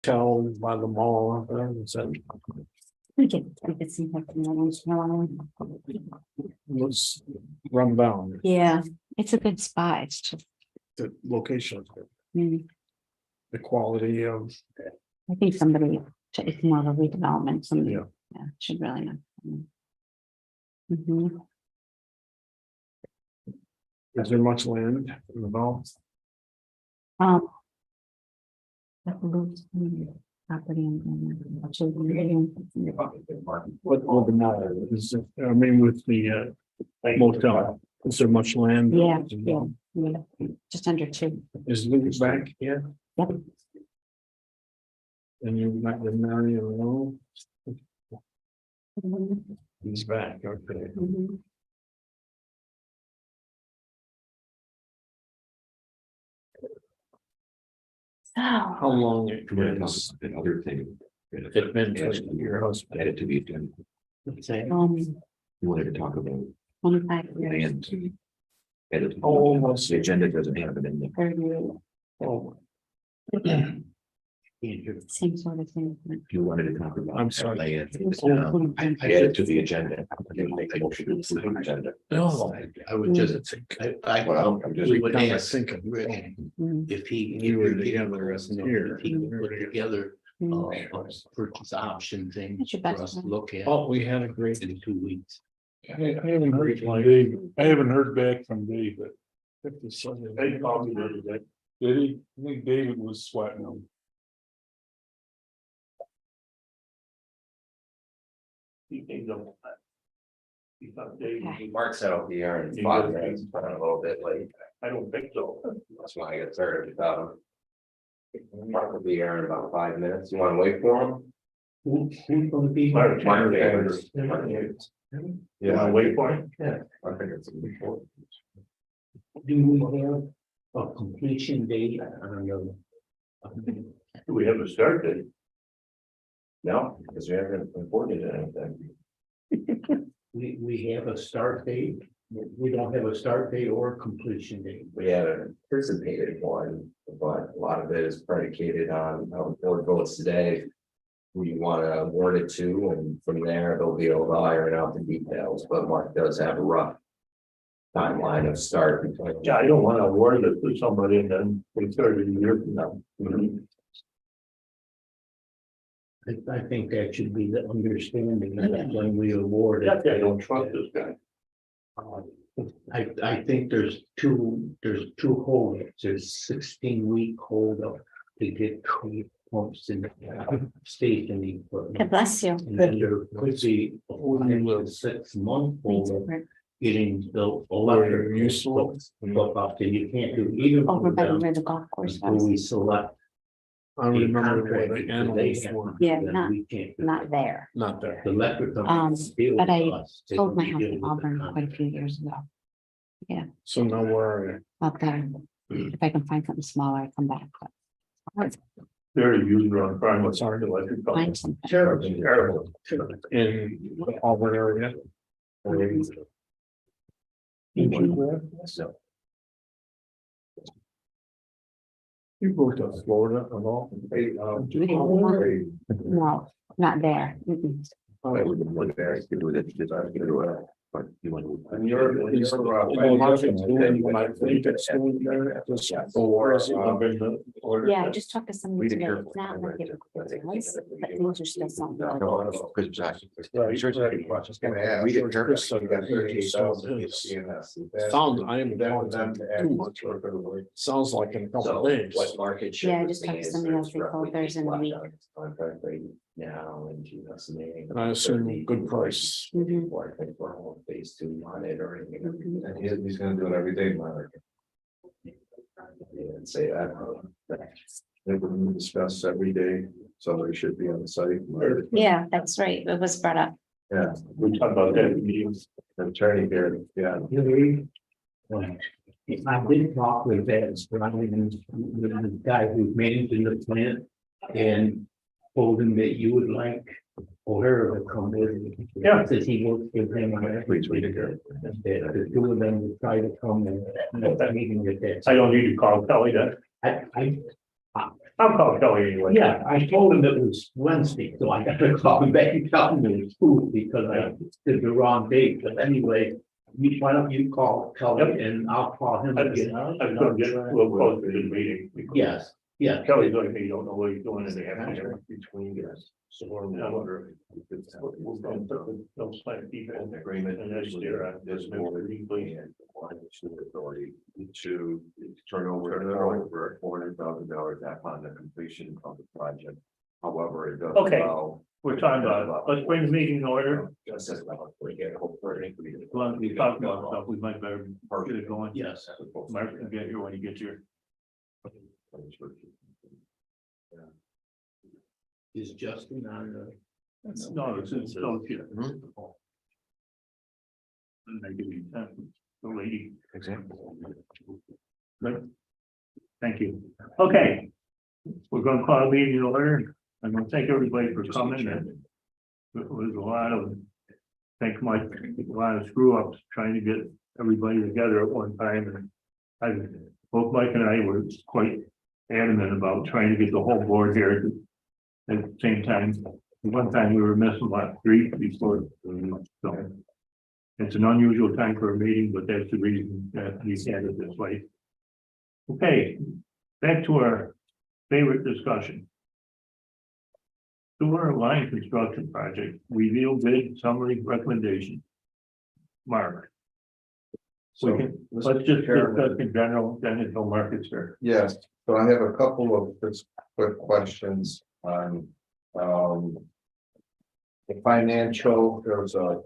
Tell by the mall up there and said We could see what the others know. was run down. Yeah, it's a good spot. It's just, The location, mm, the quality of, I think somebody, it's more of a redevelopment, somebody, Yeah. yeah, should really know. Mhm. is there much land involved? The Lou's, property and children. What will the matter is, I mean, with the motel, is there much land? Yeah, yeah, just under 2. Is Luke back yet? Yep. And you're not gonna marry alone? He's back, okay. Mhm. So, How long it We're gonna talk is? about another thing. It been for your husband? Added to the agenda. You wanted to talk about 25 years. land. Added to Oh, the agenda doesn't have it in there. 38, Oh, same sort of thing. You wanted to talk about. I'm sorry. Land. I added to the agenda. I didn't make a motion to approve the agenda. no. I would just, Well, I'm just. we would Kinda ask thinking, Rick Mm, if he. You were if he- together as here. If he can put together mm. a purchase option thing That's your for best us to friend. look at Oh, we had a great. in 2 weeks. I haven't heard from Dave. I haven't heard back from Dave, but they called me the other day. Did he? I think David was sweating him. Mark's out here in 5 minutes, but I'm a little bit late. I don't think so. That's why I got started without him. Mark will be here in about 5 minutes. You wanna wait for him? Who's gonna be? Mark Chambers. Yeah, wait for it. Yeah. I think it's important. Do we have a completion date? I don't know. Do we have a start date? No, because we haven't reported anything. We have a start date. We don't have a start date or a completion date. We had an anticipated one, but a lot of it is predicated on how the board votes today. Who you wanna award it to, and from there, they'll be able to iron out the details, but Mark does have a rough timeline of start. Yeah, I don't want to award it to somebody and then we start a year from now. I think that should be the understanding that when we award it. I don't trust this guy. I think there's two holdups. There's 16-week holdup to get 3 pumps in the station equipment. God bless you. And then there could be a 6-month holdup getting the electric Useful. hook up, and you can't do either. Over of by them where the golf course Until was. we select I a remember contract where the that they animals have. were, Yeah, then not- we can't do Not that. not there. there. The electric. But companies deal with I us. They Sold my don't house deal in with the Auburn contract. quite a few years ago. So now where are you? Out there. If I can find something smaller, I come back. But They're a user on prime. What's our electric Find company. something. Terrible. in the Auburn area? So, You go to Florida at all? No, not there. Mm-mm. I would look there, I could do it, just I could do it, but you want to. And you're. When I think it's doing there, just for us, Yeah, I just talked to somebody Read it today. carefully. It's not like it was, but things are still something. Read it carefully. Sounds, I am down them too much. Sounds like in a couple of days. What market share Yeah, I would just be talked to is somebody else, there's they told roughly theirs in a flat week. on its contract rate now in 2008. And I assume good price. Mhm. Or I think we're on phase 2 on it or anything. Mhm. And he's gonna do it every day, Mark. And say that. We discuss every day, somebody should be on the site. Yeah, that's right. It was brought up. Yeah, we talked about that in meetings, the attorney here, yeah. I did talk with that, the guy who's managing the plant, and told him that you would like O'Hara to come in. Yeah. Says he works with him on it. Please read it here. That the two of them would try to come and have that meeting with that. I don't need to call Kelly then. I I'll call Kelly anyway. Yeah, I told him it was Wednesday, so I got to call him back and tell him it was Tuesday because I did the wrong date. But anyway, why don't you call Kelly and I'll call him again. We'll close the meeting. Yes, yeah. Kelly's like, you don't know what he's doing in the afternoon. Between us. So We'll go, they'll sign people. agreement. And that's there, This there's board and one authority to turn over $400,000 upon the completion of the project. However, it does. Okay. allow- We're talking about, let's bring the meeting in order. Just as well, we get hope for it. Well, we talked about stuff, we might better get it going. Yes. Mark can get here when he gets here. Is Justin on the? No, it's still here. And I give you that, the lady. Example. Right. Thank you. Okay. We're gonna call a meeting in order. I'm gonna thank everybody for coming and it was a lot of, thank Mike, a lot of screw ups trying to get everybody together at one time. And both Mike and I were quite adamant about trying to get the whole board here at the same time. One time we were missing about 3 before, so. It's an unusual time for a meeting, but that's the reason that we had it this way. Okay, back to our favorite discussion. Sewer line construction project, review bid summary recommendation. Mark. We can, let's just discuss in general, then until Mark is here. Yes, so I have a couple of just quick questions on, the financial, there's a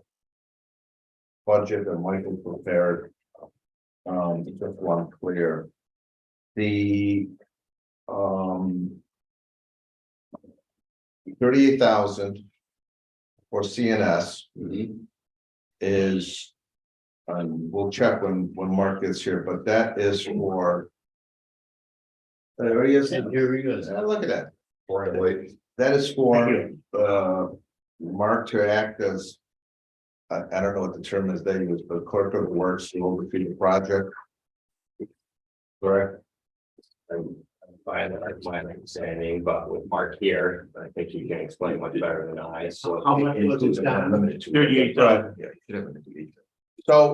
budget that Michael prepared. Just one clear. The, 38,000 for CNS is, we'll check when Mark is here, but that is for. There he is. Here he goes. Look at that. Wait, that is for, Mark to act as. I don't know what the term is they use, but clerk of the works to oversee the project. Correct? I'm fine, that's my understanding, but with Mark here, I think he can explain much better than I, so. How much was it down? Limited to 38,000. Yeah, you should have it to 8.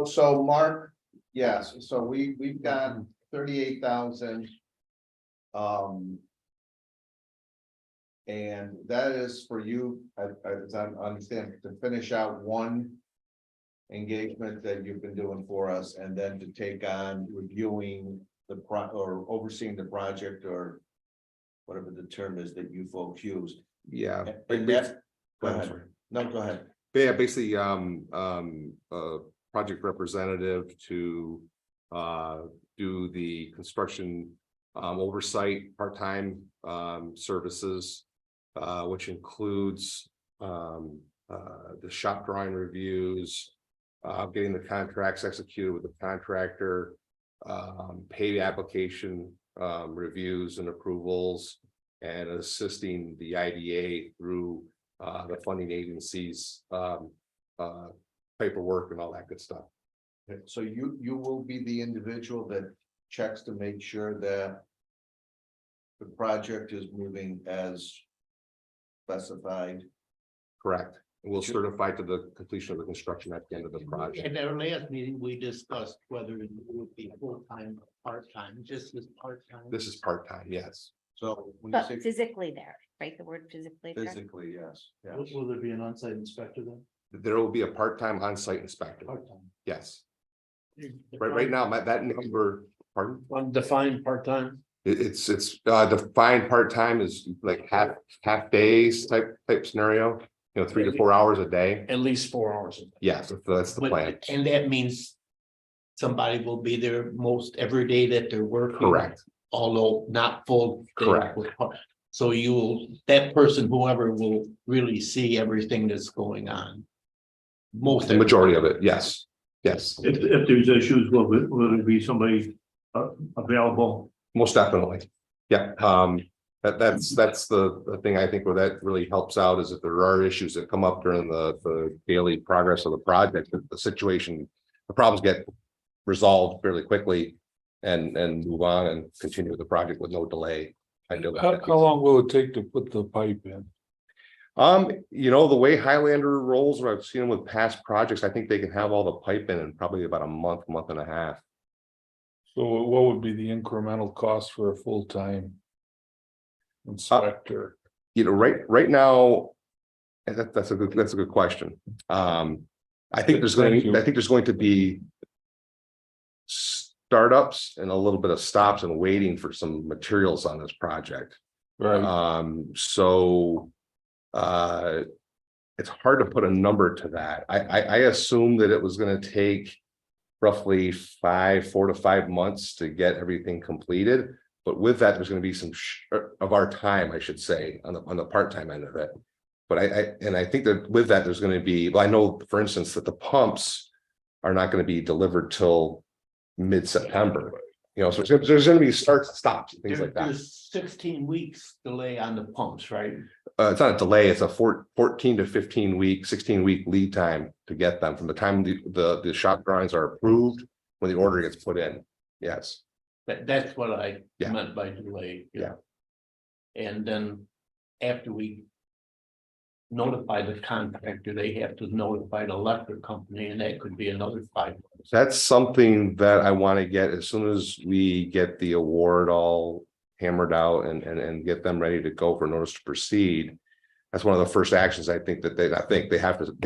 So Mark, yes, so we've got 38,000. And that is for you, as I understand, to finish out one engagement that you've been doing for us, and then to take on reviewing or overseeing the project, or whatever the term is that you folks use. Yeah. And that, go ahead. No, go ahead. But yeah, basically, project representative to do the construction oversight, part-time services, which includes the shop drawing reviews, getting the contracts executed with the contractor, pay application reviews and approvals, and assisting the IDA through the funding agencies, paperwork and all that good stuff. So you will be the individual that checks to make sure that the project is moving as specified. Correct. And we'll certify to the completion of the construction at the end of the project. At our last meeting, we discussed whether it would be full-time, or part-time, just as part-time. This is part-time, yes. So when you But say physically there, right? The word physically there. physically, yes, yes. Will there be an on-site inspector then? There will be a part-time on-site inspector. Yes. Right now, that number, pardon? Undefined part-time? It's defined part-time is like half days type scenario, 3 to 4 hours a day. At least 4 hours. Yes, that's the plan. And that means somebody will be there most every day that they're working. Correct. Although not full. Correct. So that person, whoever, will really see everything that's going on. The majority of it, yes, yes, If there's issues, will it be somebody available? most definitely. Yeah, that's the thing I think where that really helps out is if there are issues that come up during the daily progress of the project, the problems get resolved fairly quickly and move on and continue with the project with no delay. I know. How long will it take to put the pipe in? The way Highlander rolls, or I've seen them with past projects, I think they can have all the pipe in probably about a month, month and a half. So what would be the incremental cost for a full-time inspector? Right now, and that's a good question. I think there's Thank you. going to be startups and a little bit of stops and waiting for some materials on this project. Right, So it's hard to put a number to that. I assume that it was gonna take roughly 4 to 5 months to get everything completed. But with that, there's gonna be some of our time, I should say, on the part-time end of it. But I think that with that, there's gonna be, well, I know, for instance, that the pumps are not gonna be delivered till mid-September. So there's gonna be starts and stops, and things like that. There's 16 weeks delay on the pumps, right? It's not a delay, it's a 14 to 15 week, 16-week lead time to get them from the time the shop drawings are approved when the order gets put in. Yes, That's what I Yeah. meant by delay. Yeah. And then after we notify the contractor, they have to notify the electric company, and that could be another 5 months. that's something that I want to get as soon as we get the award all hammered out and get them ready to go for notice to proceed. That's one of the first actions I think that they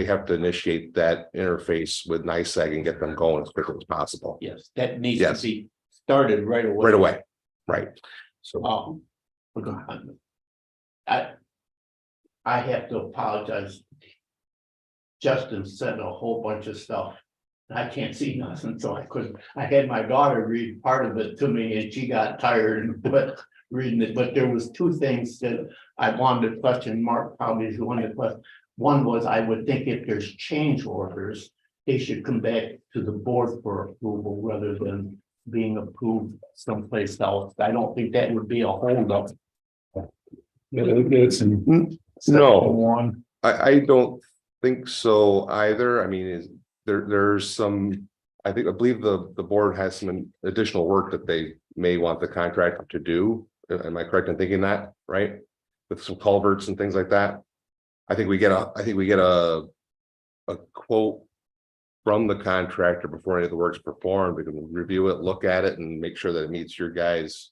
have to initiate that interface with NICEAG and get them going as quickly as possible. Yes, that needs Yes. to be started right away. Right away, right? So We're gonna- I have to apologize. Justin said a whole bunch of stuff. I can't see nothing, so I had my daughter read part of it to me and she got tired and quit reading it, but there was 2 things that I wanted to question. Mark probably is one of the questions. One was, I would think if there's change orders, they should come back to the board for approval rather than being approved someplace else. I don't think that would be a holdup. it's in no, one. I don't think so either. I mean, there's some, I believe the board has some additional work that they may want the contractor to do. Am I correct in thinking that, right? With some culverts and things like that. I think we get a quote from the contractor before any of the work's performed. We can review it, look at it, and make sure that it meets your guys'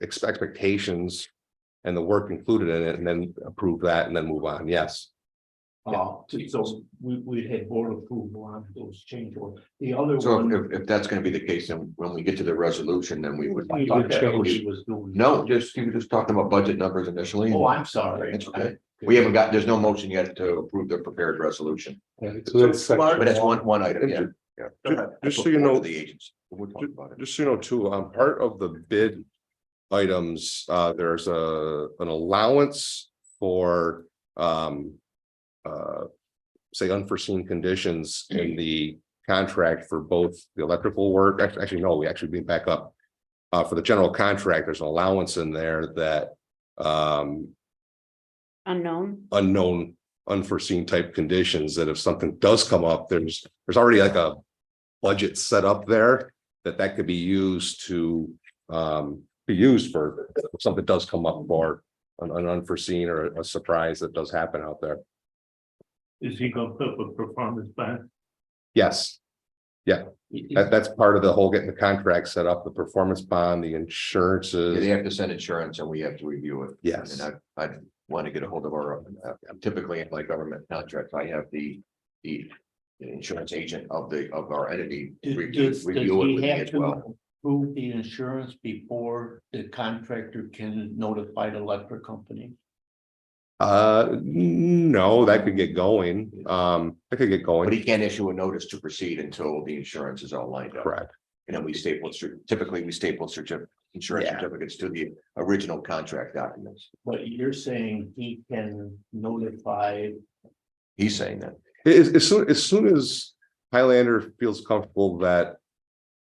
expectations and the work included in it, and then approve that and then move on. Yes. So we had board approval on those change orders. The other So one. if that's gonna be the case, then when we get to the resolution, then we would. I thought that's what he was doing. No, you were just talking about budget numbers initially. Oh, I'm sorry. It's okay. We haven't got, there's no motion yet to approve the prepared resolution, So that's but that's one item, yeah. Just so you know, The agents, we'll talk about it. just so you know too, part of the bid items, there's an allowance for say unforeseen conditions in the contract for both the electrical work. Actually, no, we actually back up. For the general contract, there's an allowance in there that unknown, unforeseen type conditions, that if something does come up, there's already like a budget set up there that could be used to be used for if something does come up for an unforeseen or a surprise that does happen out there. Is he gonna put a performance bond? Yes, that's part of the whole getting the contract set up, the performance bond, the Yeah, insurances. they have to send insurance and we have to review it. Yes. And I want to get a hold of our, typically in my government contracts, I have the insurance agent of our entity. Does Review it he with me have as well. to approve the insurance before the contractor can notify the electric company? No, that could get going. That could get But going. he can't issue a notice to proceed until the insurance is all lined up. Correct. And then typically we staple insurance Yeah. certificates to the original contract documents. But you're saying he can notify, He's saying that. As soon as Highlander feels comfortable that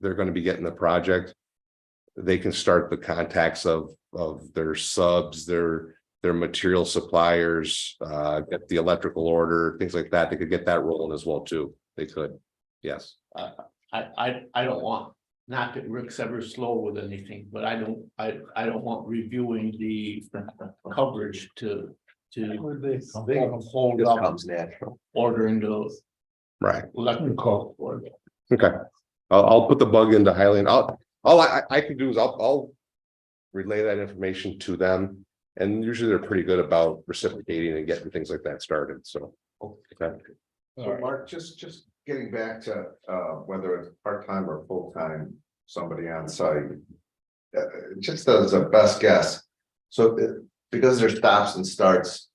they're going to be getting the project, they can start the contacts of their subs, their material suppliers, get the electrical order, things like that. They could get that rolling as well too. They could, yes. I don't want not that Rick's ever slow with anything, but I don't want reviewing the coverage to hold Just up comes natural. ordering the Right, electrical. okay. I'll put the bug into Highland. All I can do is I'll relay that information to them. And usually they're pretty good about reciprocating and getting things like that started, so. Okay. So Mark, just getting back to whether it's part-time or full-time, somebody on site. Just as a best guess, so because there's stops and starts.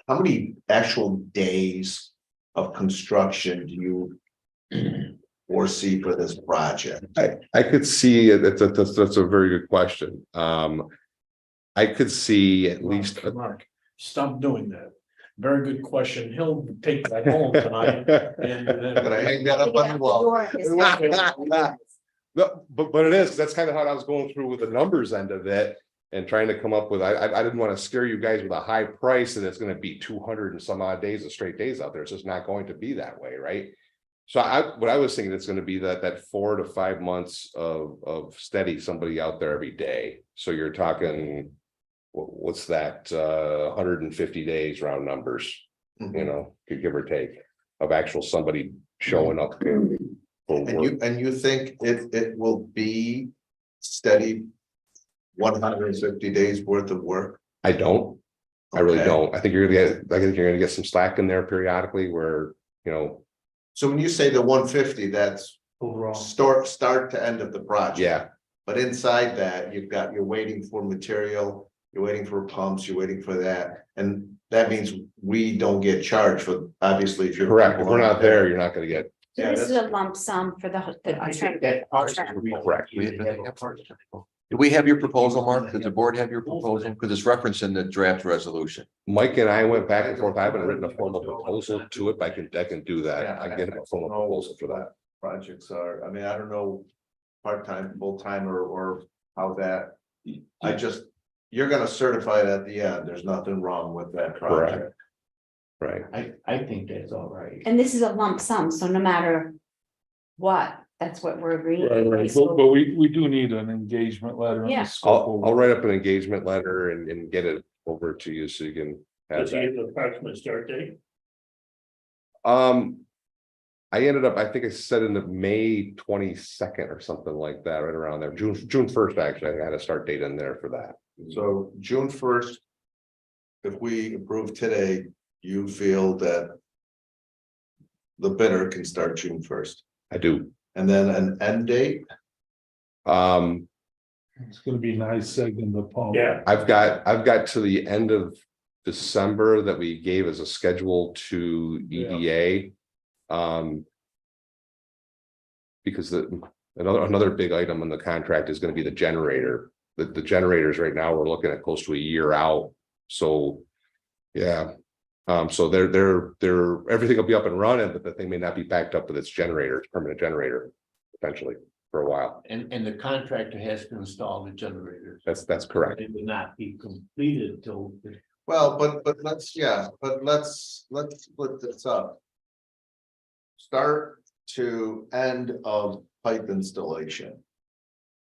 How many actual days of construction do you foresee for this project? I could see it. That's a very good question. I could see at least. Mark, stop doing that. Very good question. He'll take that home tonight and then. Can I hang that up on the wall? No, but it is, that's kind of how I was going through with the numbers end of it. And trying to come up with, I didn't want to scare you guys with a high price and it's gonna be 200 and some odd days of straight days out there. It's just not going to be that way, right? So what I was thinking, it's gonna be that 4 to 5 months of steady somebody out there every day. So you're talking, what's that, 150 days round numbers, you know, give or take, of actual somebody showing up. For work. And you think it will be steady 150 days worth of work? I don't. I really Okay. don't. I think you're gonna get some slack in there periodically where, you know, So when you say the 150, that's Overall. start to end of the project. yeah, But inside that, you're waiting for material, you're waiting for pumps, you're waiting for that. And that means we don't get charged for, obviously, if you're. correct. If we're not there, you're not gonna get, Yeah, This is that's- a lump sum for the. I think that part Sure. correct. Do we have your proposal, Mark? Does the board have your proposal? Because it's referenced in the draft resolution. Mike and I went back and forth. I haven't written a formal proposal to it, but I can do that. Yeah, I can get a formal proposal for that. Projects are, I mean, I don't know, part-time, full-time, or how that. You're gonna certify it at the end, there's nothing wrong with that project. Right. I think that's all right. And this is a lump sum, so no matter what, that's what we're agreeing. Right, So- but we do need an engagement letter. and the Yeah. scope I'll of- write up an engagement letter and get it over to you so you can have Does he that. have the approximate start date? I ended up, I think I said in the May 22nd or something like that, right around there, June 1st, actually, I had a start date in there for that. So June 1st. If we approve today, you feel that. The bidder can start June 1st, I do. and then an end date, It's gonna be nice segment the pump. Yeah, I've got to the end of December that we gave as a schedule to EDA. Because another big item on the contract is gonna be the generator. The generators right now, we're looking at close to a year out, so. Yeah, so they're everything will be up and running, but the thing may not be backed up with its generator, its permanent generator, potentially for a while. And the contractor has to install the generators. That's correct. It would not be completed till. well, but let's split this up. Start to end of pipe installation.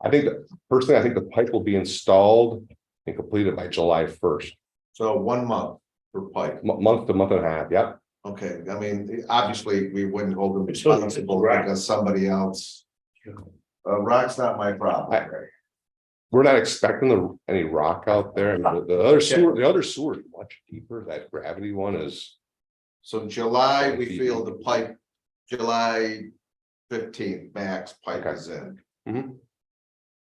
I think personally, I think the pipe will be installed and completed by July 1st, So 1 month for pipe. month to month and a half. Yep. Okay, I mean, obviously, we wouldn't hold them It's still- responsible right. because somebody else. Rock's not my problem. We're not expecting any rock out there. And the other sewer is much deeper. That gravity one is, So July, we feel the pipe, July 15th, max pipe Okay. is in. Mhm.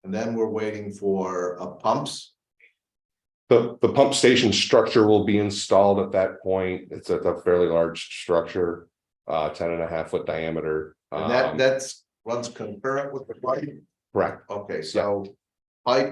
And then we're waiting for pumps. the pump station structure will be installed at that point. It's a fairly large structure, 10.5 foot diameter. And that's runs concurrent with the pipe. Correct. Okay, so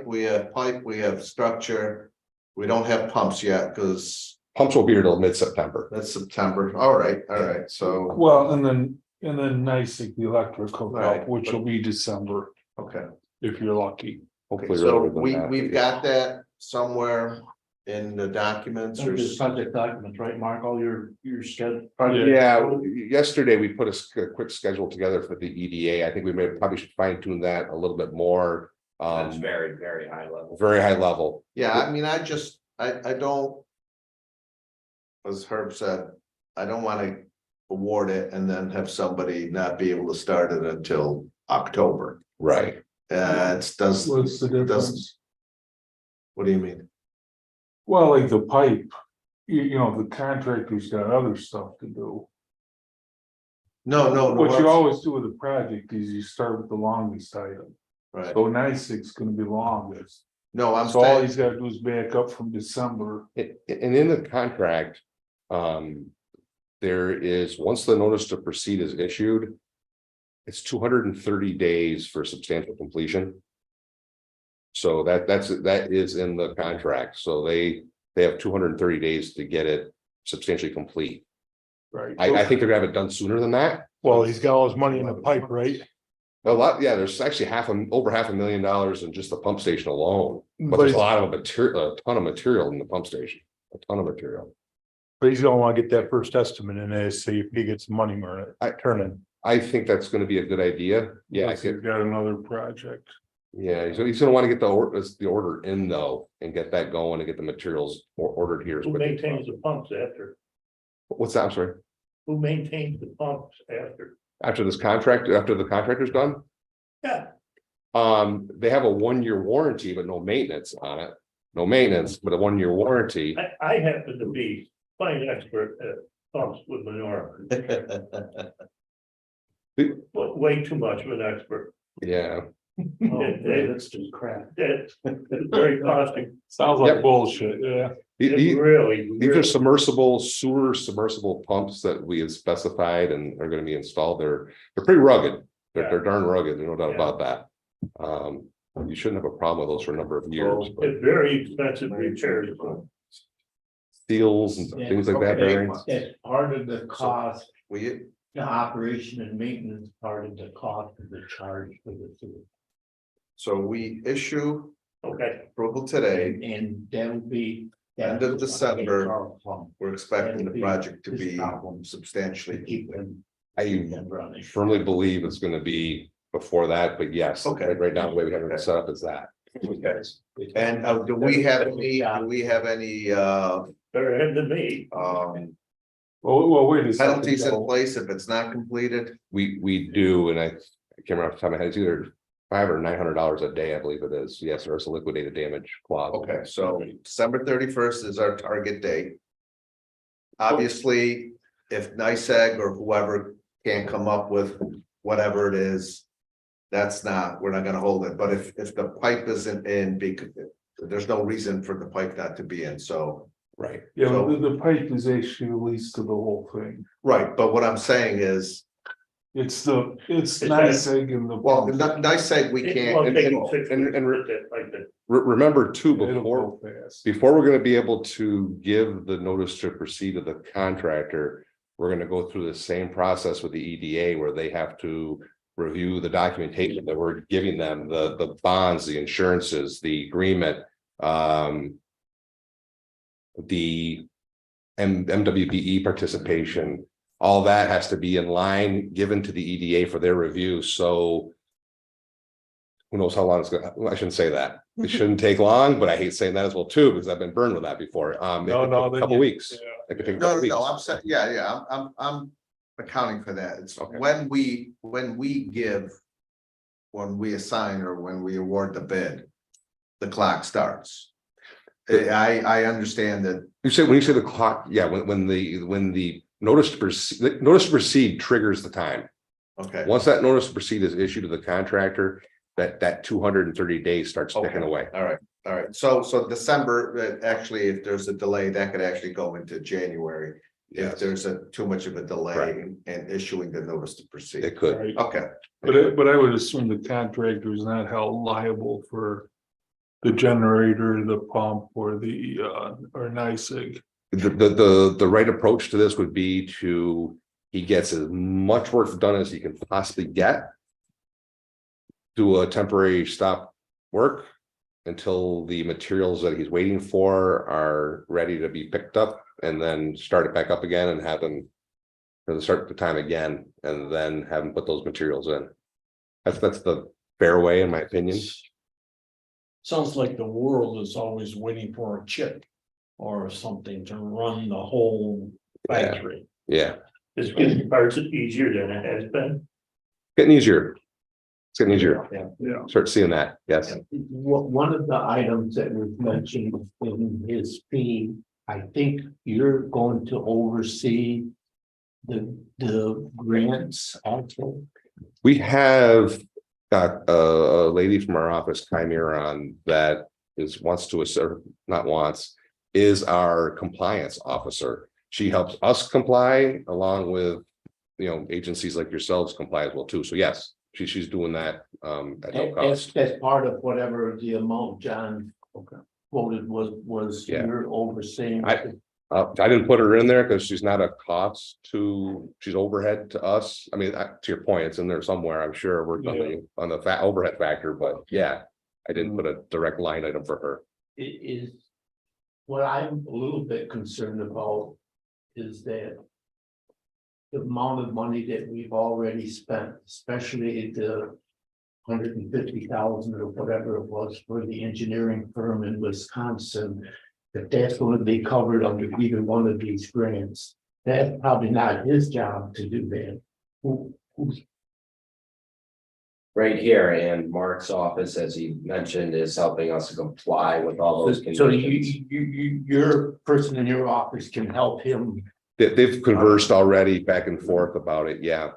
we have structure. We don't have pumps yet because Pumps will be here till mid-September. that's September. All right, so, Well, and then NICEAG, the electric hookup, Right. which will be December, okay. if you're lucky. Okay, Hopefully so earlier than that. we've got that somewhere in the documents or? There's project documents, right, Mark, all your schedule. Yeah, yesterday we put a quick schedule together for the EDA. I think we probably should fine tune that a little bit more. That's very, very high level. Very high level. Yeah, I mean, I don't. As Herb said, I don't wanna award it and then have somebody not be able to start it until October. Right. It does, What's the difference? what do you mean? Well, like the pipe, you know, the contractor's got other stuff to do. No. What you always do with a project is you start with the longest item. Right, So NICEAG's gonna be longest. no, I'm So all saying, he's gotta do is back up from December. And in the contract, there is, once the notice to proceed is issued, it's 230 days for substantial completion. So that is in the contract. So they have 230 days to get it substantially complete. Right. I think they're gonna have it done sooner than that. Well, he's got all his money in the pipe, right? A lot, yeah, there's actually over $500,000 in just the pump station alone, but there's a lot of material, a ton of material in the pump station, a ton of material. But he's gonna wanna get that first estimate in there, see if he gets money turning. I think that's gonna be a good idea. Yeah, Unless he's got another project. yeah, so he's gonna want to get the order in though, and get that going and get the materials ordered here. as Who quick as maintains possible. the pumps after? What's that, I'm sorry? Who maintains the pumps after? After the contractor's done? Yeah, They have a 1-year warranty, but no maintenance on it. No maintenance, but a 1-year warranty. I happen to be quite an expert at pumps with manure, but way too much of an expert. Yeah, That's just crap. It's very costly. Sounds like Yep. bullshit, yeah. It really. These are submersible pumps that we have specified and are gonna be installed. They're pretty rugged. They're darn rugged, there's no doubt about that. You shouldn't have a problem with those for a number of years, but It's very expensive repairs. seals and things like that, bearings. It's part of the cost, we, the operation and maintenance part of the cost of the charge for the sewer. so we issue Okay, approval today, And that'll be. End of December. To we're expecting the project to be His problem. substantially. keep them, I keep them running. firmly believe it's gonna be before that, but yes, Okay. right now, the way we have it set up is that. Okay. And do we have any better head than me. Well, wait a second. penalties in though. place if it's not completed? We do, and I can't remember off the top of my head, it's either $500 or $900 a day, I believe it is. Yes, there's a liquidated damage clause. Okay, so December 31st is our target date. Obviously, if NICEAG or whoever can't come up with whatever it is. We're not gonna hold it, but if the pipe isn't in, because there's no reason for the pipe not to be in, so. Right. Yeah, but the pipe is actually leased to the whole thing. Right, but what I'm saying is, It's It's NICEAG and the. well, NICEAG, we It can't. won't take them and- 6 and- weeks and- to get like that. Remember too, It'll before go fast. we're gonna be able to give the notice to proceed to the contractor, we're gonna go through the same process with the EDA where they have to review the documentation that we're giving them, the bonds, the insurances, the agreement, the MWBE participation, all that has to be in line, given to the EDA for their review, so who knows how long it's gonna, well, I shouldn't say that. It shouldn't take long, but I hate saying that as well too, because I've been burned with that before. It could take a couple weeks. It could take a couple weeks. No, I'm saying, yeah, I'm accounting for that. It's Okay. when we assign or when we award the bid, the clock starts. I understand that, When you say the clock, yeah, when the notice to proceed triggers the time. okay, Once that notice to proceed is issued to the contractor, that 230 days starts ticking Okay. away. all right. So December, actually, if there's a delay, that could actually go into January. If Yes. there's too much of a delay Right. in issuing the notice to proceed. It could. Right. Okay. But I would assume the contractor is not held liable for the generator, the pump, or the or NICEAG. The right approach to this would be he gets as much work done as he can possibly get. Do a temporary stop work, until the materials that he's waiting for are ready to be picked up, and then start it back up again and have them. Or start the time again, and then have them put those materials in. That's the fair way, in my opinion. Sounds like the world is always waiting for a chip or something to run the whole factory. Yeah, It's getting parts easier than it has been. getting easier. It's getting easier. Yeah. Start seeing that, yes. One of the items that was mentioned in his fee, I think you're going to oversee the grants also. We have got a lady from our office, Chimera, on that wants to assert, not wants, is our compliance officer. She helps us comply along with, agencies like yourselves comply as well too. So yes, she's doing that at no cost. That's part of whatever the amount John quoted was Yeah. you're overseeing. I didn't put her in there because she's not a cost she's overhead to us. I mean, to your point, it's in there somewhere. I'm sure we're on the overhead factor, but yeah, I didn't put a direct line item for her. It is, what I'm a little bit concerned about is that the amount of money that we've already spent, especially the 150,000 or whatever it was for the engineering firm in Wisconsin, if that's going to be covered under either one of these grants, that's probably not his job to do that. Who's Right here, and Mark's office, as he mentioned, is helping us comply with all those so conditions. your person in your office can help him. They've conversed already back and forth about it. Yeah.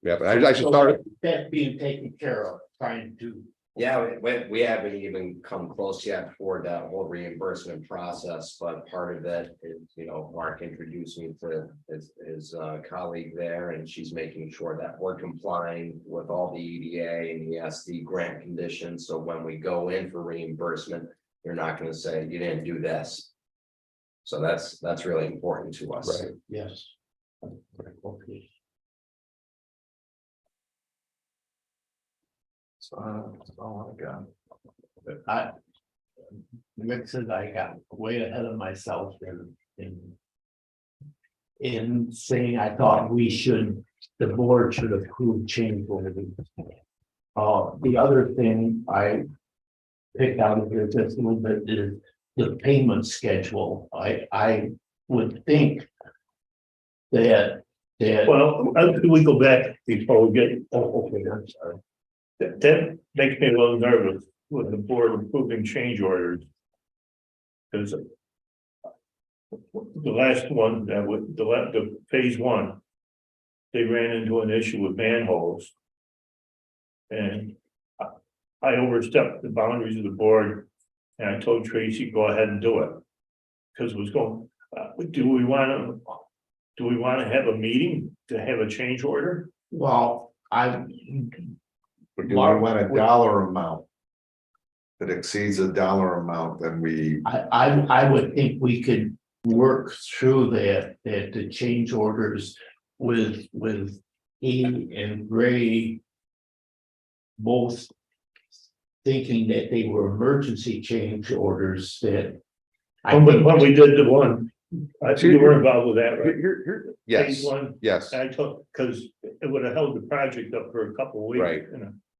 Yeah, but I should start. That being taken care of, trying to. Yeah, we haven't even come close yet for that whole reimbursement process, but part of it is, Mark introduced me to his colleague there, and she's making sure that we're complying with all the EDA and the SD grant conditions. So when we go in for reimbursement, you're not going to say you didn't do this. So that's really important to us. Right. Yes. Okay. So that's all I got. Rick said I got way ahead of myself in saying I thought the board should approve change orders. The other thing I picked out of here just a little bit is the payment schedule. I would think that. Well, we go back before we get, Okay, I'm sorry. that makes me a little nervous with the board approving change orders. Because the last one, the phase one, they ran into an issue with manholes. And I overstepped the boundaries of the board, and I told Tracy, go ahead and do it. Because it was going, do we want to have a meeting to have a change order? Well, Or do we want a dollar amount? That exceeds a dollar amount, then we, I would think we could work through that the change orders with E and Gray. Both thinking that they were emergency change orders that. When we did the one, you were involved with that, right? Yes, Phase one, yes, I told, because it would have held the project up for a couple of weeks. Right.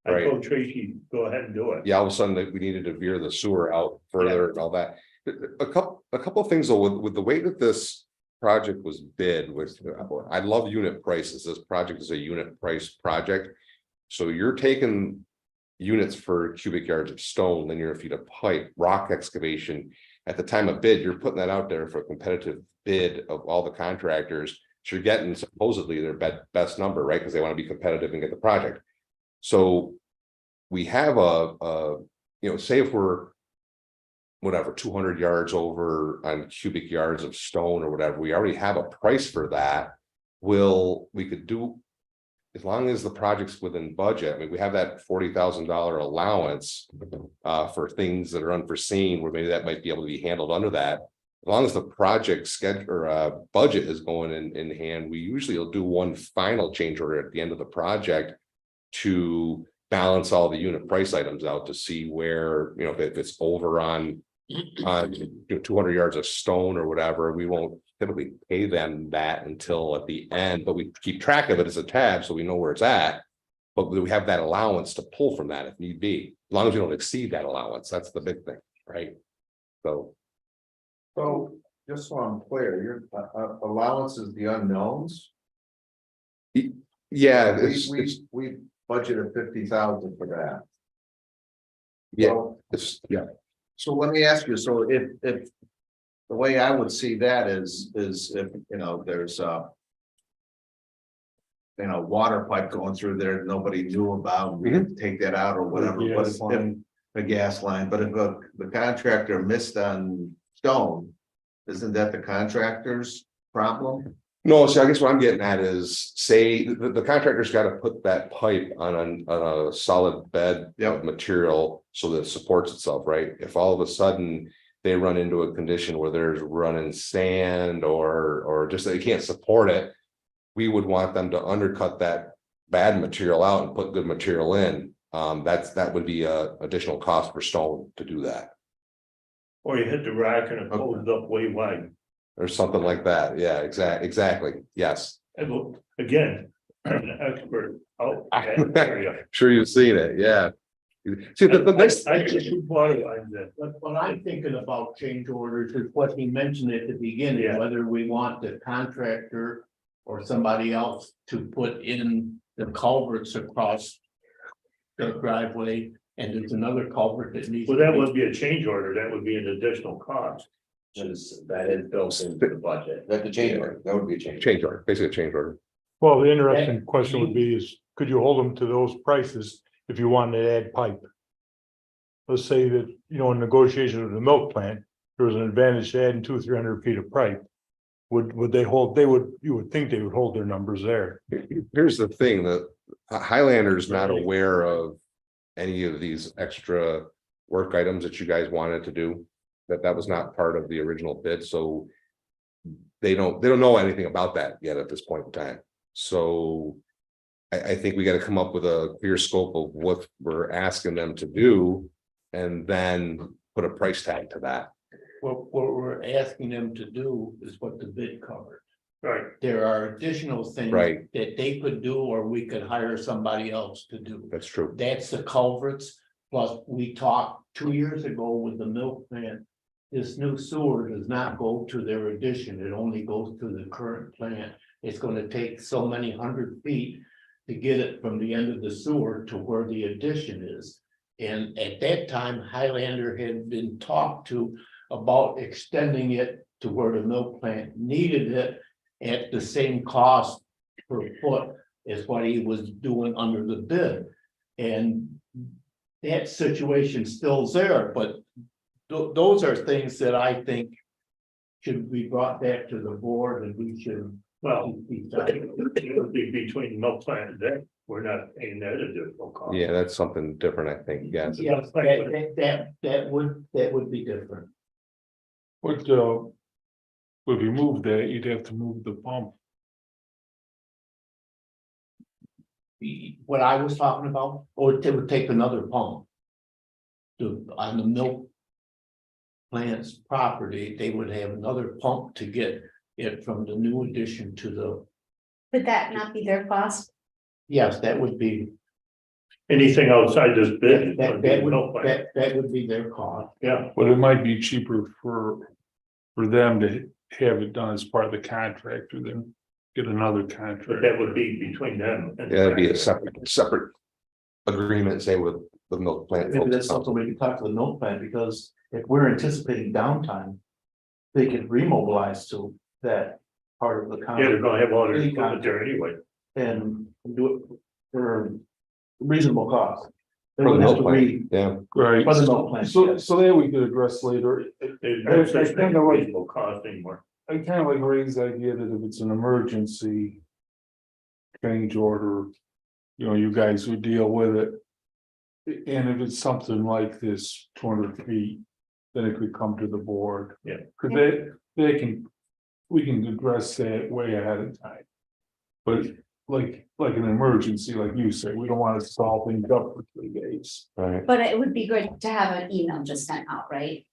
I Right. told Tracy, go ahead and do it. yeah, all of a sudden that we needed to veer the sewer out further and all that. A couple of things though, with the way that this project was bid was, I love unit prices. This project is a unit price project. So you're taking units for cubic yards of stone, linear feet of pipe, rock excavation. At the time of bid, you're putting that out there for a competitive bid of all the contractors. So you're getting supposedly their best number, right? Because they want to be competitive and get the project. So we have say if we're whatever, 200 yards over on cubic yards of stone or whatever, we already have a price for that. We could do, as long as the project's within budget. I mean, we have that $40,000 allowance for things that are unforeseen, where maybe that might be able to be handled under that. As long as the project schedule or budget is going in hand, we usually will do one final change order at the end of the project to balance all the unit price items out to see where, you know, if it's over on 200 yards of stone or whatever, we won't typically pay them that until at the end, but we keep track of it as a tab, so we know where it's at. But we have that allowance to pull from that if need be, as long as we don't exceed that allowance, that's the big thing, right? So, So, just so I'm clear, your allowance is the unknowns? yeah, We budgeted 50,000 for that. yeah, So- yeah, So let me ask you, so if the way I would see that is if, you know, there's water pipe going through there, that nobody knew about, we have to take that out or whatever, but Gas if line. the gas line, but if the contractor missed on stone, isn't that the contractor's problem? no, so I guess what I'm getting at is, say, the contractor's got to put that pipe on a solid bed of material so that it supports itself, right? If all of a sudden they run into a condition where there's running sand or just they can't support it, we would want them to undercut that bad material out and put good material in. That would be a additional cost for stone to do that, Or you hit the rack and it goes up way wide. or something like that. Yeah, exactly. Yes. And look, again, an expert out in that area. Sure, you've seen it. Yeah. See, the next. I just put water lines in. But what I'm thinking about change orders is what he mentioned at the beginning, Yeah. whether we want the contractor or somebody else to put in the culverts across the driveway, and there's another culvert that needs. Well, to that be- would be a change order. That would be an additional cost. That is built into the budget. That the change order, that would be a change. Change order, basically a change order. Well, the interesting question would be is, could you hold them to those prices if you wanted to add pipe? Let's say that, you know, in negotiations with the milk plant, there was an advantage to adding 200-300 feet of pipe. Would they hold, you would think they would hold their numbers there. Here's the thing, that Highlander's not aware of any of these extra work items that you guys wanted to do. That was not part of the original bid, so they don't know anything about that yet at this point in time. So I think we got to come up with a clear scope of what we're asking them to do, and then put a price tag to that. What we're asking them to do is what the bid covered. Right. There are additional things. Right. That they could do, or we could hire somebody else to do. That's true. That's the culverts, plus we talked 2 years ago with the milk plant. This new sewer does not go to their addition, it only goes to the current plant. It's gonna take so many 100 feet to get it from the end of the sewer to where the addition is. And at that time, Highlander had been talked to about extending it to where the milk plant needed it at the same cost per foot as what he was doing under the bid. And that situation still's there, but those are things that I think should be brought back to the board, and we should. Well, it would be between milk plant and that. We're not paying that additional cost. Yeah, that's something different, I think. Yes. Yeah, that would be different. What, if you move that, you'd have to move the pump. What I was talking about, or it would take another pump. On the milk plant's property, they would have another pump to get it from the new addition to the, Would that not be their cost? yes, that would be. Anything outside this bid. That would be milk would, plant. that would be their cost. Yeah, But it might be cheaper for them to have it done as part of the contract, or then get another but contract. that would be between them. and- Yeah, it'd be a separate agreement, say with the milk plant. Maybe that's something we can talk to the milk plant, because if we're anticipating downtime, they could remobilize to that part of the Yeah, they're contract gonna have all their equipment there anyway. and do it for reasonable cost. They For the wouldn't have milk to plant, yeah. Right, For the milk plant, so yes. that we could address later. There's no such thing as kinda like- reasonable cost anymore. I kind of like Ray's idea that if it's an emergency change order, you know, you guys would deal with it. And if it's something like this, 200 feet, then it could come to the board. Yeah. Cause we can address that way ahead of time. But like an emergency, like you say, we don't want to solve things up for 3 days. Right. But it would be good to have an email just sent out, right?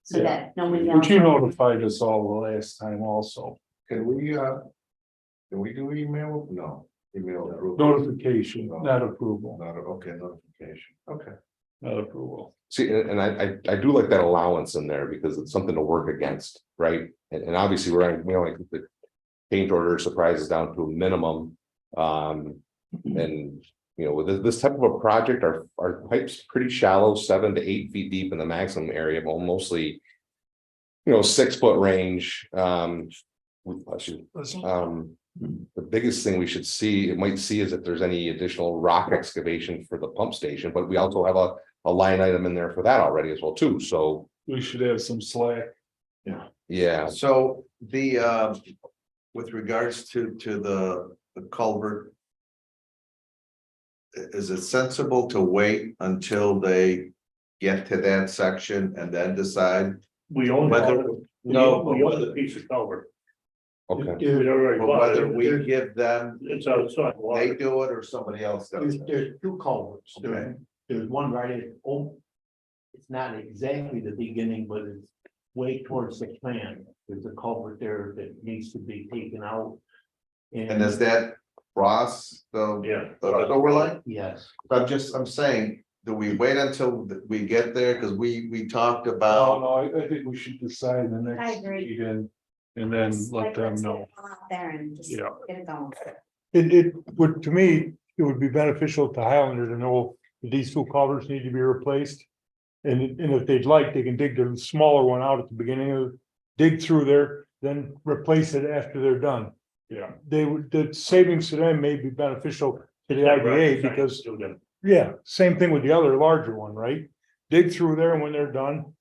So Yeah. that no one But else. you notified us all the last time also, Can we do email? No, email approval. notification, not approval, Not, okay, notification, okay. not approval. See, and I do like that allowance in there because it's something to work against, right? And obviously, we only keep the change order surprises down to a minimum. And, you know, with this type of a project, our pipe's pretty shallow, 7 to 8 feet deep in the maximum area, but mostly, you know, 6 foot range. The biggest thing we should might see is if there's any additional rock excavation for the pump station, but we also have a line item in there for that already as well too, so, We should have some slack. yeah. So with regards to the culvert. Is it sensible to wait until they get to that section and then decide? We own Whether- the, no, we but own the piece of culvert. Okay, We already Or bought whether it. we give them, It's outside they water. do it or somebody else does it? There's 2 culverts. Okay. There's one right at, it's not exactly the beginning, but it's way towards the plant. There's a culvert there that needs to be taken out. And is that cross Yeah. the overlay? Yes. I'm saying, do we wait until we get there? Cause we talked No, about, no, I think we should decide the I next agree. meeting and then let Like, them let's get know. it all out there and just Yeah. get it going. It would, to me, it would be beneficial to Highlander to know that these 2 culverts need to be replaced. And if they'd like, they can dig the smaller one out at the beginning of, dig through there, then replace it after they're done. Yeah. The savings to them may be beneficial to the IDA because, yeah, same thing with the other larger one, right? Dig through there and when they're done,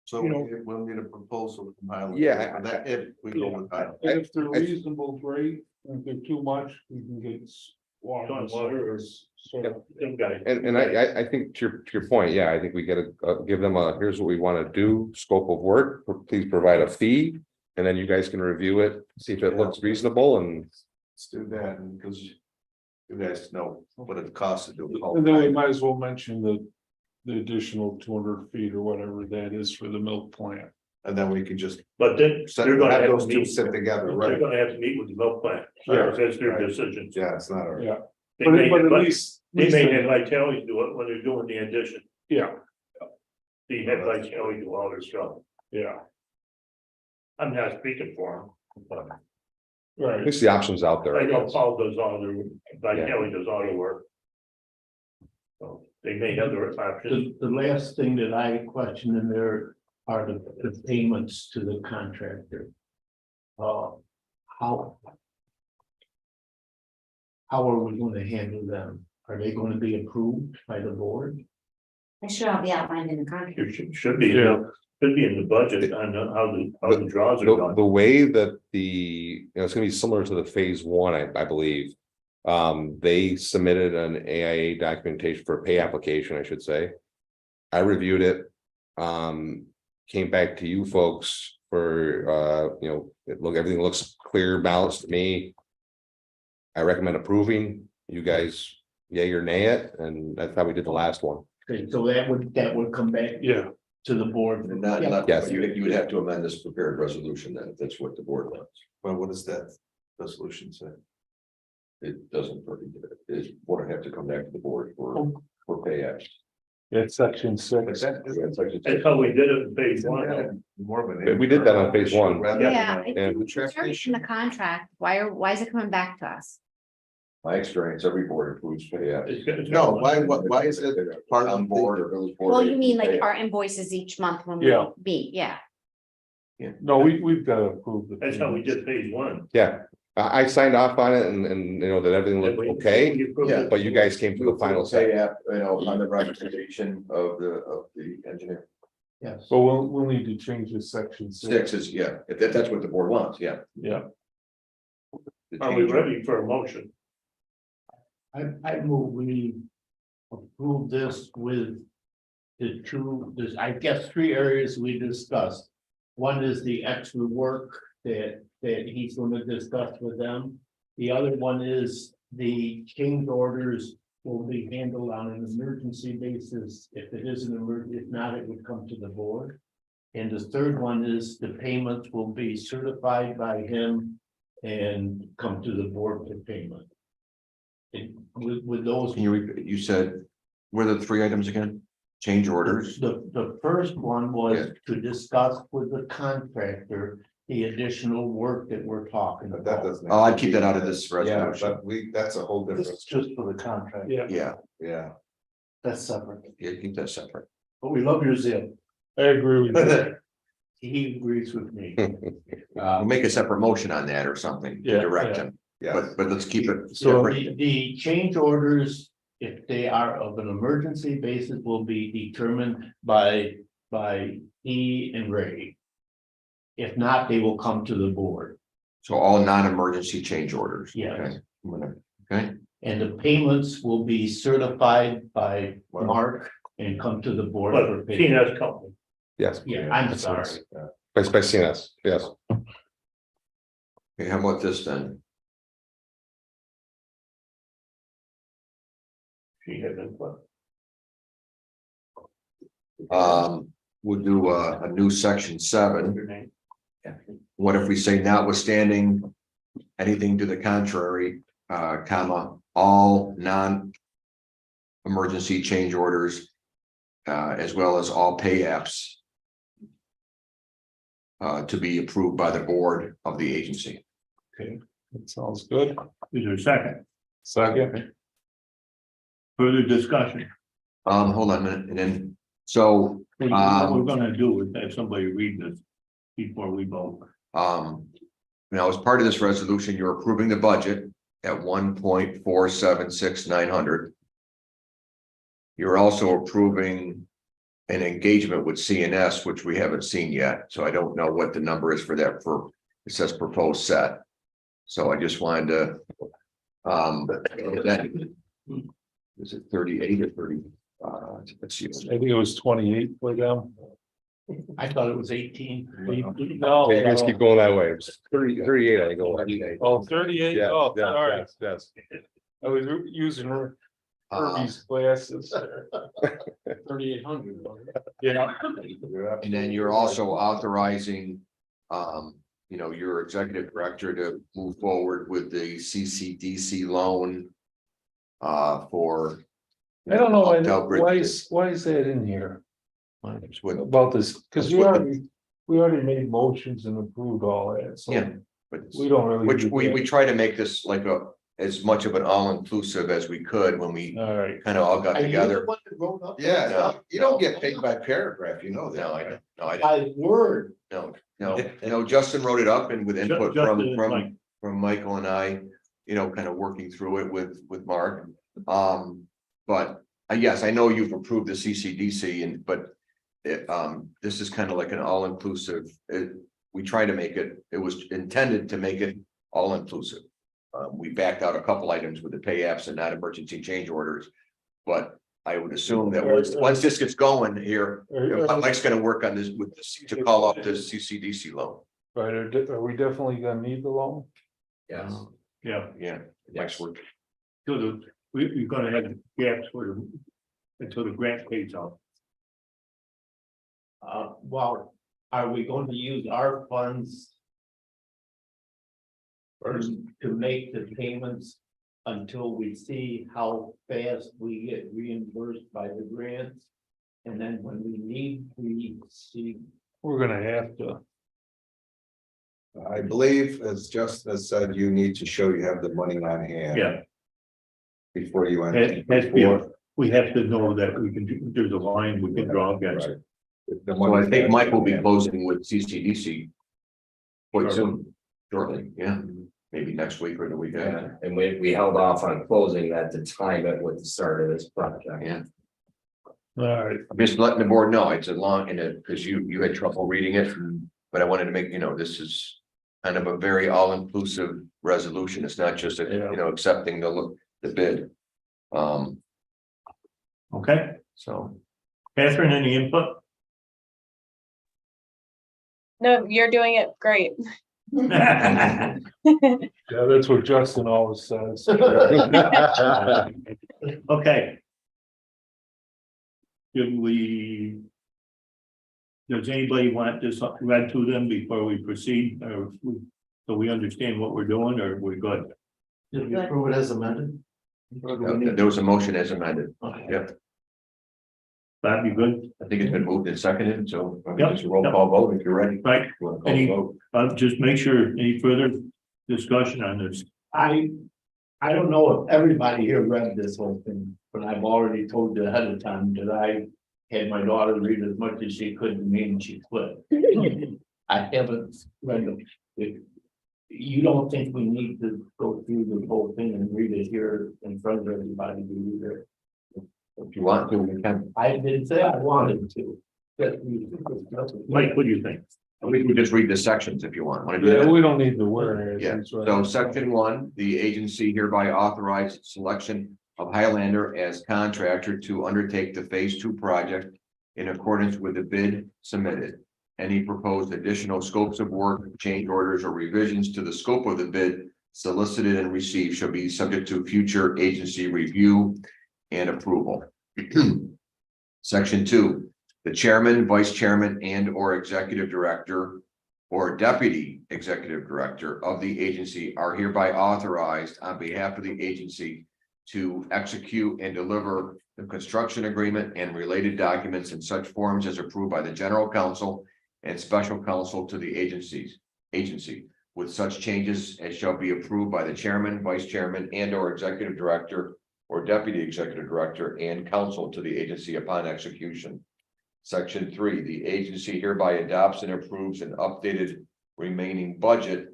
so you know- we'll need a proposal from Highland. Yeah, That if we go with Highland. and if they're reasonable, great, if they're too much, we can get water or. and I think to your point, yeah, I think we gotta give them here's what we want to do, scope of work, please provide a fee. And then you guys can review it, see if it looks reasonable and. Let's do that, and because you guys know what it costs to do. And then we might as well mention the additional 200 feet or whatever that is for the milk plant. And then we can just But then you're gonna have have those to two meet, sit together, you're right? gonna have to meet with the milk plant. Yeah. That's their Right. decision. Yeah, it's not our. Yeah. They But may, at but least. they may have like Kelly do it when they're doing the addition. Yeah, They have like Kelly do all their stuff. yeah, I'm not speaking for them, but At right. least the options out there. I I know guess. Paul does all their, like Yeah. Kelly does all the work. So they may have their options. The last thing that I question in there are the payments to the contractor. How are we going to handle them? Are they going to be approved by the board? It should all be outlined in the contract. It should be, Yeah. should be in the budget on how the draws are The done. way that it's gonna be similar to the phase 1, I believe. They submitted an AIA documentation for a pay application, I should say. I reviewed it. Came back to you folks for, everything looks clear, balanced to me. I recommend approving. You guys, yay or nay it, and that's how we did the last one. Okay, so that would come back Yeah, to the board. And not, Yes. you would have to amend this prepared resolution then, if that's what the board wants. Well, what does that resolution say? It doesn't, it would have to come back to the board for pay act. it's section But 6. That's how we did it in phase 1. More of an. We did that on phase 1. Rather than Yeah, a- it's already in the contract. Why is it coming back to us? My experience, every board approves pay act. No, why is it part of On the board or village board? Well, you mean pay like act. our invoices each month when we Yeah. meet, yeah. No, we've got to approve the. That's how we did phase 1. Yeah, I signed off on it and that everything looked okay, Yeah. but you guys came to the final Pay say. act, on the recommendation of the engineer. Yes. So we'll need to change this section 6 is, yeah, if that's what the board wants, yeah. Yeah, The Are we change- ready for a motion? I move we approve this with I guess 3 areas we discussed. One is the extra work that he's going to discuss with them. The other one is the change orders will be handled on an emergency basis. If it is an emergency, if not, it would come to the board. And the third one is the payments will be certified by him and come to the board for payment. With those, Can you repeat, you said, were the three items again? Change orders? the first one was to discuss with the contractor the additional work that we're talking But that about. doesn't. Oh, I'd keep that out of this Yeah, resolution. but that's a whole This different, is just for the contract. Yeah. Yeah, yeah. That's separate, yeah, keep that separate. but we love your zeal. I agree with you. He agrees with me. We'll make a separate motion on that or something, to Yeah, direct yeah. him, Yeah, but let's keep it So- separate. The change orders, if they are of an emergency basis, will be determined by he and Ray. If not, they will come to the board. So all non-emergency change orders. Yes. Okay. I'm gonna- Okay, And the payments will be certified by Mark and come to the board for But payment. CNS company. Yes, Yeah, I'm That's sorry. nice. by CNS, yes. okay, how about this then? She had input. We'll do a new section 7. Your name. What if we say notwithstanding anything to the contrary, comma, all non-emergency change orders, as well as all pay apps to be approved by the board of the agency. That sounds good. Is there a second? Second. Further discussion? Hold on a minute, and then, so, What we're gonna do is have somebody read this before we vote. now, as part of this resolution, you're approving the budget at 1.476900. You're also approving an engagement with CNS, which we haven't seen yet, so I don't know what the number is for that, it says proposed set. So I just wanted to, that, is it 38 or 30? Let's see. I think it was 28 for them. I thought it was 18. No. Okay, let's keep going that way. It was 38, I go. Oh, 38? Yeah, Oh, yeah, sorry. yes, yes. I was using Herbie's glasses. 3,800. Yeah. And then you're also authorizing, your executive director to move forward with the CCDC loan. For. I don't know, Uptel Grid. why is that in here That's what- about this? Because That's what we already made motions and approved all that, so. Yeah, but We don't really. which do we that. try to make this like as much of an all-inclusive as we could when we All right. kind of all got Are you the together. one that wrote up? Yeah, you don't get paid by paragraph, you know that. No, I don't, no, I don't, By word. no, Justin wrote it up and with input Justin from, is like- from Michael and I, kind of working through it with Mark. But yes, I know you've approved the CCDC but this is kind of like an all-inclusive. We try to make it, it was intended to make it all-inclusive. We backed out a couple items with the pay apps and not emergency change orders. But I would assume that once this gets going here, Mike's gonna work on this to call up the CCDC loan. Right, are we definitely gonna need the loan? Yes. Yeah, Yeah, Mike's work. so we're gonna have gaps until the grant pays off. Well, are we going to use our funds? To make the payments until we see how fast we get reimbursed by the grants? And then when we need, we see. We're gonna have to. I believe, as Justin has said, you need to show you have the money on hand. Yeah, Before you. it has to be, we have to know that we can, there's a line we can draw against. Right. So I think Mike will be closing with CCDC. Quite soon, shortly, yeah, maybe next week or the week Yeah, after, and we held off on closing that to time it with the start of this project. yeah. All right, I'm just letting the board know, it's a long, because you had trouble reading it, but I wanted to make, this is. Kind of a very all-inclusive resolution, it's not just, accepting the bid. Okay, So, Catherine, any input? No, you're doing it great. Yeah, that's what Justin always says. Okay. Should we? Does anybody want this read to them before we proceed, or so we understand what we're doing, or we're good? Did we approve it as amended? Or do we need- There was a motion as amended. Okay. Yep, Bob, you good? I think it's been moved and seconded, so I mean, Yep, just a roll yep. call vote if you're ready. Right, You wanna call the Any- vote? just make sure, any further discussion on this? I don't know if everybody here read this whole thing, but I've already told you ahead of time that I had my daughter read as much as she could to me and she quit. I haven't read them. If you don't think we need to go through the whole thing and read it here in front of everybody, do you either? If you want to, we can. I didn't say I wanted to. But Mike, what do you think? We can just read the sections if you want. Want to do Yeah, that? we don't need the word. Yeah, so section 1, the agency hereby authorized selection of Highlander as contractor to undertake the phase 2 project in accordance with the bid submitted. Any proposed additional scopes of work, change orders, or revisions to the scope of the bid solicited and received shall be subject to future agency review and approval. Section 2, the chairman, vice chairman, and or executive director or deputy executive director of the agency are hereby authorized on behalf of the agency to execute and deliver the construction agreement and related documents in such forms as approved by the general counsel and special counsel to the agency with such changes as shall be approved by the chairman, vice chairman, and or executive director or deputy executive director and counsel to the agency upon execution. Section 3, the agency hereby adopts and approves an updated remaining budget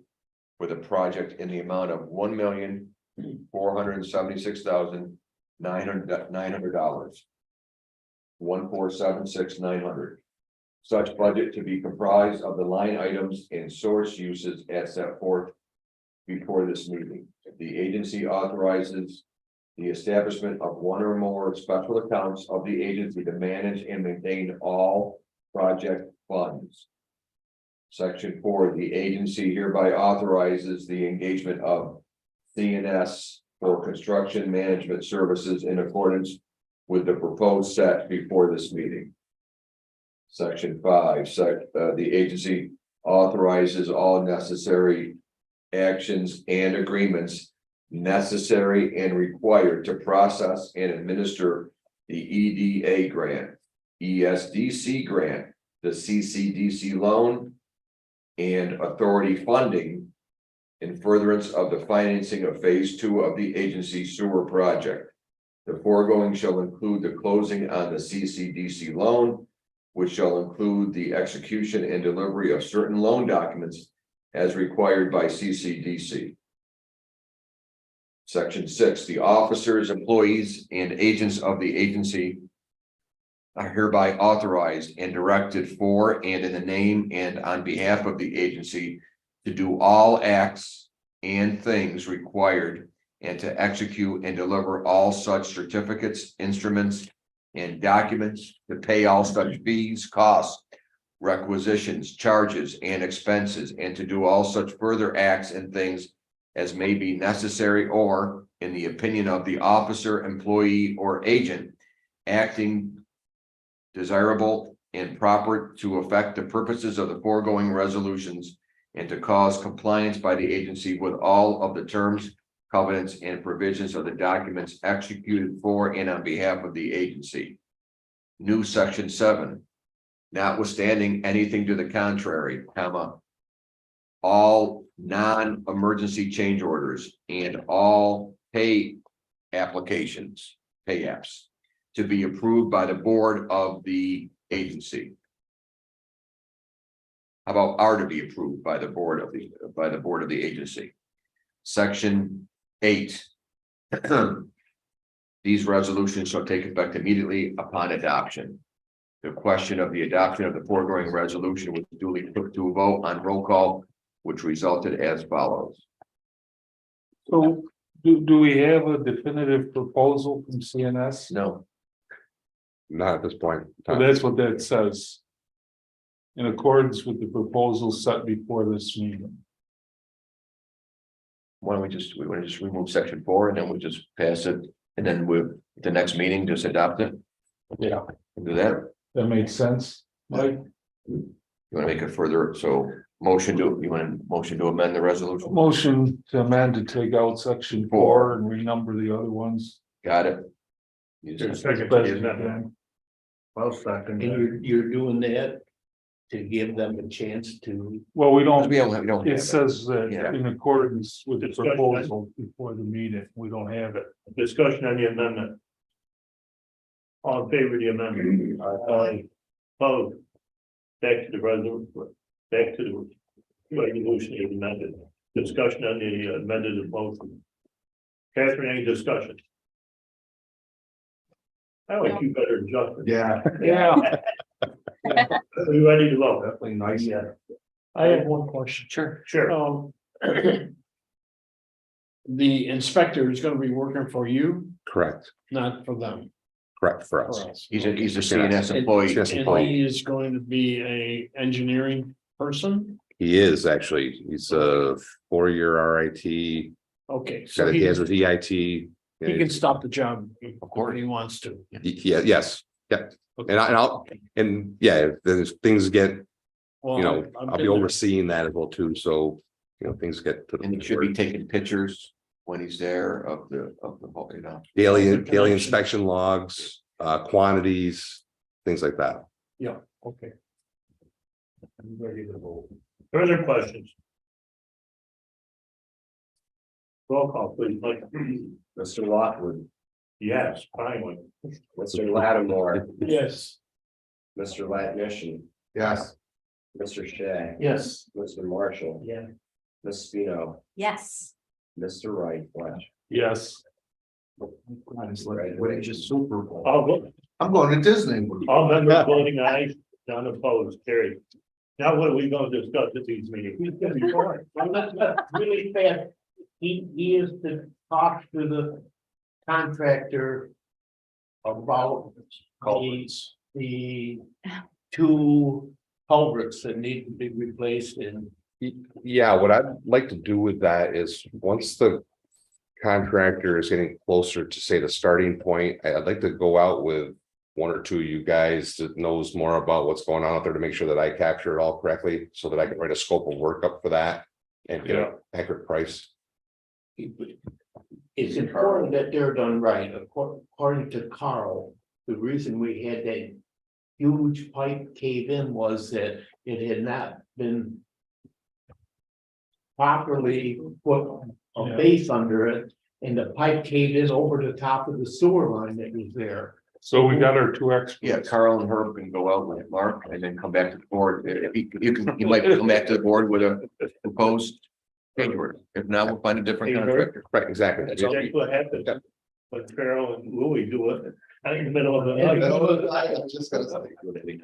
for the project in the amount of $1,476,900. $1,476,900. Such budget to be comprised of the line items and source uses as set forth before this meeting. The agency authorizes the establishment of one or more special accounts of the agency to manage and maintain all project funds. Section 4, the agency hereby authorizes the engagement of CNS for construction management services in accordance with the proposed set before this meeting. Section 5, the agency authorizes all necessary actions and agreements necessary and required to process and administer the EDA grant, ESDC grant, the CCDC loan, and authority funding in furtherance of the financing of phase 2 of the agency sewer project. The foregoing shall include the closing on the CCDC loan, which shall include the execution and delivery of certain loan documents as required by CCDC. Section 6, the officers, employees, and agents of the agency are hereby authorized and directed for and in the name and on behalf of the agency to do all acts and things required and to execute and deliver all such certificates, instruments, and documents, to pay all such fees, costs, requisitions, charges, and expenses, and to do all such further acts and things as may be necessary or, in the opinion of the officer, employee, or agent, acting desirable and proper to effect the purposes of the foregoing resolutions and to cause compliance by the agency with all of the terms, covenants, and provisions of the documents executed for and on behalf of the agency. New section 7, notwithstanding anything to the contrary, comma, all non-emergency change orders and all pay applications, pay apps, to be approved by the board of the agency. How about are to be approved by the board of the agency? Section 8. These resolutions shall take effect immediately upon adoption. The question of the adoption of the foregoing resolution was duly put to a vote on roll call, which resulted as follows. So do we have a definitive proposal from CNS? No, Not at this point. So that's what that says. In accordance with the proposal set before this meeting. why don't we want to just remove section 4 and then we just pass it, and then the next meeting, just adopt it? Yeah. Do that, That makes sense. Mike? you wanna make it further, so you want to motion to amend the resolution? Motion to amend to take out section 4 and renumber the other ones. Got it. There's a second to the amendment. Well, second. And you're doing that to give them a chance to, Well, we don't, We don't have it it. says that Yeah. in accordance with the Discussion. proposal before the meeting, we don't have it. Discussion on the amendment. All in favor of the amendment? Aye. Opposed? Back to the resolution, back to the resolution as amended. Discussion on the amended motion. Catherine, any discussion? I like you better than Justin. Yeah. Yeah. Are you ready to vote? Definitely nice. Yeah. I have one question. Sure. Sure. The inspector is gonna be working for you, Correct, not for them, correct for for us. us. He's a CNS employee. Yes, And employee. he is going to be a engineering person, He is actually, he's a 4-year RIT, okay, got so a, he he has his EIT. can stop the job Of course. if he wants to. Yeah, yes, yeah, and yeah, if there's things get, Well, you know, I've I'll be been there. overseeing that as well too, so, you know, things get. to the And he should be word. taking pictures when he's there of the, you know. Daily connection. inspection logs, quantities, things like that. Yeah, okay. I'm ready to vote. Further questions? Roll call, please, Mike. Mr. Lockwood, Yes, finally. Mr. Lattimore, Yes. Mr. Latnition, Yes. Mr. Shea, Yes. Mr. Marshall. Yeah. Ms. Spino, Yes, Mr. Wright, Flash. Yes. Just Super Bowl. I'm going to Disney. All members voting aye, none opposed, carried. Now what are we gonna discuss at these meetings? really fast, he is to talk to the contractor about the two culverts that need to be replaced and Yeah, what I'd like to do with that is, once the contractor is getting closer to, say, the starting point, I'd like to go out with one or two of you guys that knows more about what's going on out there to make sure that I capture it all correctly, so that I can write a scope of work up for that and get an accurate price. it's important that they're done right. According to Carl, the reason we had that huge pipe cave in was that it had not been properly put a base under it, and the pipe caved in over the top of the sewer line that was there. So we got our two experts. Yeah, Carl and Herb can go out with Mark and then come back to the board. If he might come back to the board with a proposed change order. If not, we'll find a different contractor. Right, exactly. That's what happened. But Carol and Louis do it in the middle of the I night. was just gonna say.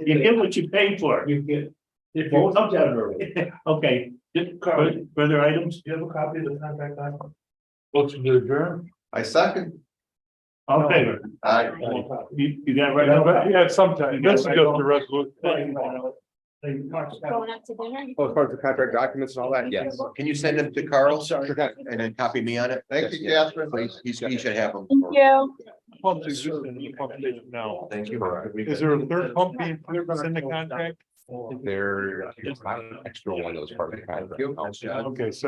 You get what you pay for. You get, If both you, of them. okay, further items? Do you have a copy of the contract document? Motion to adjourn. I second. All in favor? Aye. You got it right now? Yeah, sometime. This is just the resolution. going up to dinner. Oh, as far as the contract documents and all that, yes. Can you send them to Carl? Sure. And then copy me on it? Thank you, Yes, Catherine. please. He should have them. you. Pump station now. Thank you. Is there a third pump being put in the contract? There, it's not an extra one that was part of the contract. Okay, so